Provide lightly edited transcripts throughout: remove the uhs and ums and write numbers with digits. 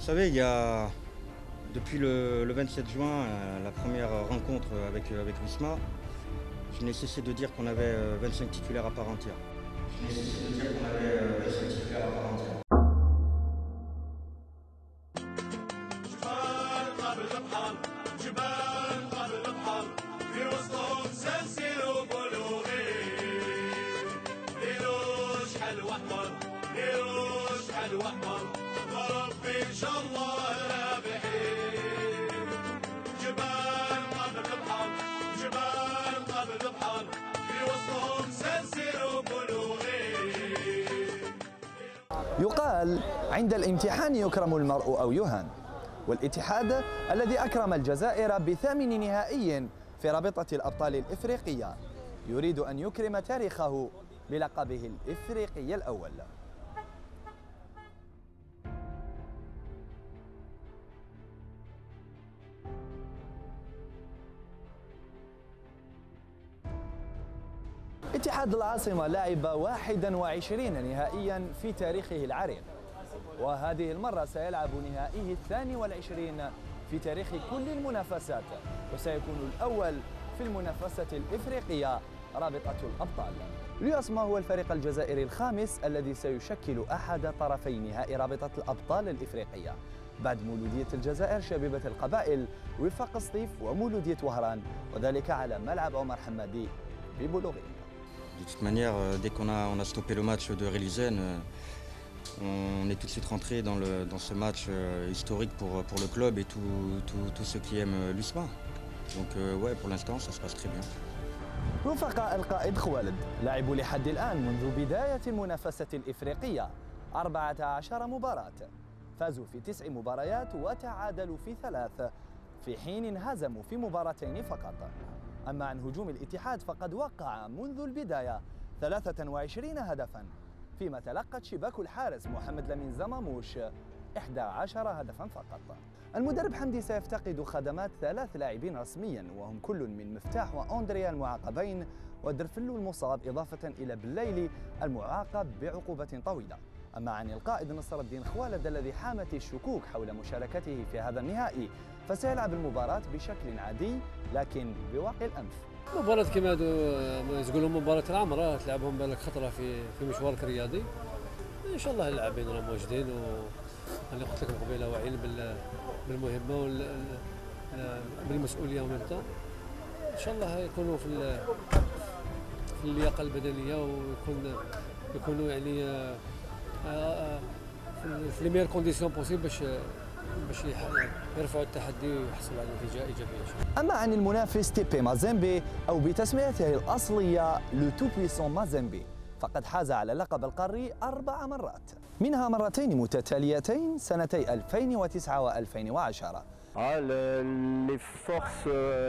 savez, depuis le 27 juin, la première rencontre avec Wisma, je n'ai cessé de dire qu'on avait 25 titulaires à part entière. Je n'ai cessé de dire qu'on avait 25 titulaires à part entière. يقال عند الامتحان يكرم المرء أو يهان، والاتحاد الذي أكرم الجزائر بثامن نهائي في رابطة الأبطال الإفريقية يريد أن يكرم تاريخه بلقبه الإفريقي الأول. اتحاد العاصمة لعب 21 نهائيا في تاريخه العريق، وهذه المرة سيلعب نهائيه 22 في تاريخ كل المنافسات، وسيكون الأول في المنافسة الإفريقية رابطة الأبطال. اليوسما هو الفريق الجزائري الخامس الذي سيشكل أحد طرفي نهائي رابطة الأبطال الإفريقية بعد مولودية الجزائر شبيبة القبائل وفاق سطيف ومولودية وهران، وذلك على ملعب عمر حمادي ببلوغين. De toute manière, dès qu'on a stoppé le match de Rélizen, on est tout de suite rentré dans ce match historique pour le club et tous ceux qui aiment l'USMA. Donc ouais, pour l'instant, ça se passe très bien. وفق القائد خوالد لعبوا لحد الآن منذ بداية المنافسة الإفريقية 14 مباراة، فازوا في 9 مباريات وتعادلوا في 3، في حين انهزموا في مباراتين فقط. أما عن هجوم الاتحاد فقد وقع منذ البداية 23 هدفاً، فيما تلقت شباك الحارس محمد لمين زماموش 11 هدفاً فقط. المدرب حمدي سيفتقد خدمات 3 لاعبين رسمياً، وهم كل من مفتاح وأندريا المعاقبين ودرفلو المصاب، إضافة إلى بليلي المعاقب بعقوبة طويلة. أما عن القائد نصر الدين خوالد الذي حامت الشكوك حول مشاركته في هذا النهائي، فسيلعب المباراة بشكل عادي لكن بواقي الأنف. مباراة كما يقولوا مباراة العمر، تلعبهم بالك خطرة في مشوارك الرياضي. إن شاء الله اللاعبين راهم موجودين، وأنا قلت لكم قبيله واعيين بالمهمة وبالمسؤولية ومتى. إن شاء الله يكونوا في اللياقة البدنية ويكونوا يعني في لي مير كونديسيون بوسيبل باش يرفعوا التحدي ويحصلوا على نتيجة إيجابية. أما عن المنافس تيبي مازيمبي أو بتسميته الأصلية لو تو بويسون مازيمبي، فقد حاز على اللقب القاري 4 مرات، منها مرتين متتاليتين سنتي 2009 و2010.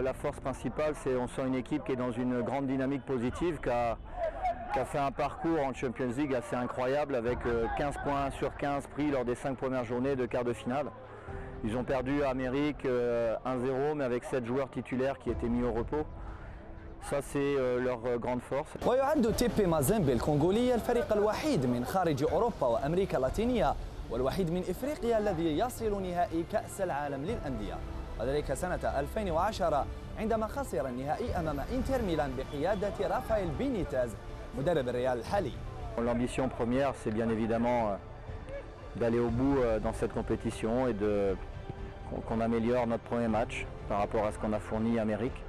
La force principale, c'est on sent une équipe qui est dans une grande dynamique positive, qui a fait un parcours en Champions League assez incroyable avec 15 points sur 15 pris lors des 5 premières journées de quart de finale. Ils ont perdu à Amérique 1-0, mais avec 7 joueurs titulaires qui étaient mis au repos. Ça, c'est leur grande force. ويعد تيبي مازيمبي الكونغولي الفريق الوحيد من خارج أوروبا وأمريكا اللاتينية والوحيد من إفريقيا الذي يصل نهائي كأس العالم للأندية، وذلك سنة 2010 عندما خسر النهائي أمام إنتر ميلان بقيادة رافائيل بينيتاز مدرب الريال الحالي. L'ambition première, c'est bien évidemment d'aller au bout dans cette compétition et qu'on améliore notre premier match par rapport à ce qu'on a fourni à Amérique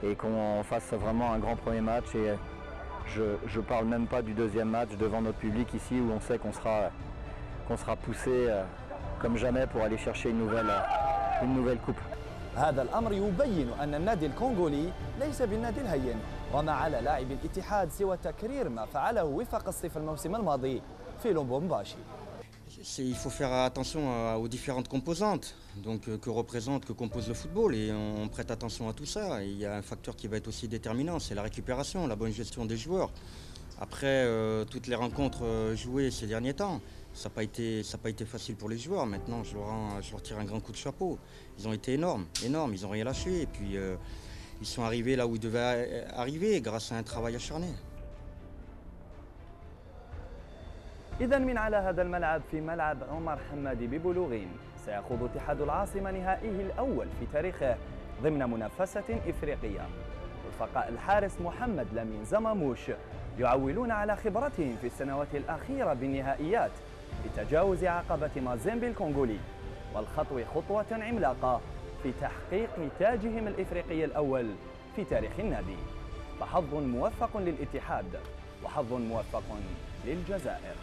et qu'on fasse vraiment un grand premier match. Et je ne parle même pas du deuxième match devant notre public ici où on sait qu'on sera poussé comme jamais pour aller chercher une nouvelle coupe. هذا الأمر يبين أن النادي الكونغولي ليس بالنادي الهين، وما على لاعب الاتحاد سوى تكرير ما فعله وفاق الصيف الموسم الماضي في لومبومباشي. Il faut faire attention aux différentes composantes que compose le football, et on prête attention à tout ça. Et il y a un facteur qui va être aussi déterminant, c'est la récupération, la bonne gestion des joueurs. Après toutes les rencontres jouées ces derniers temps, ça n'a pas été facile pour les joueurs. Maintenant, je leur tire un grand coup de chapeau. Ils ont été énormes, ils n'ont rien lâché. Et puis ils sont arrivés là où ils devaient arriver grâce à un travail acharné. إذا من على هذا الملعب في ملعب عمر حمادي ببلوغين سيخوض اتحاد العاصمة نهائيه الأول في تاريخه ضمن منافسة إفريقية. رفقاء الحارس محمد لامين زماموش يعولون على خبرتهم في السنوات الأخيرة بالنهائيات لتجاوز عقبة مازيمبي الكونغولي والخطو خطوة عملاقة في تحقيق تاجهم الإفريقي الأول في تاريخ النادي. فحظ موفق للاتحاد وحظ موفق للجزائر.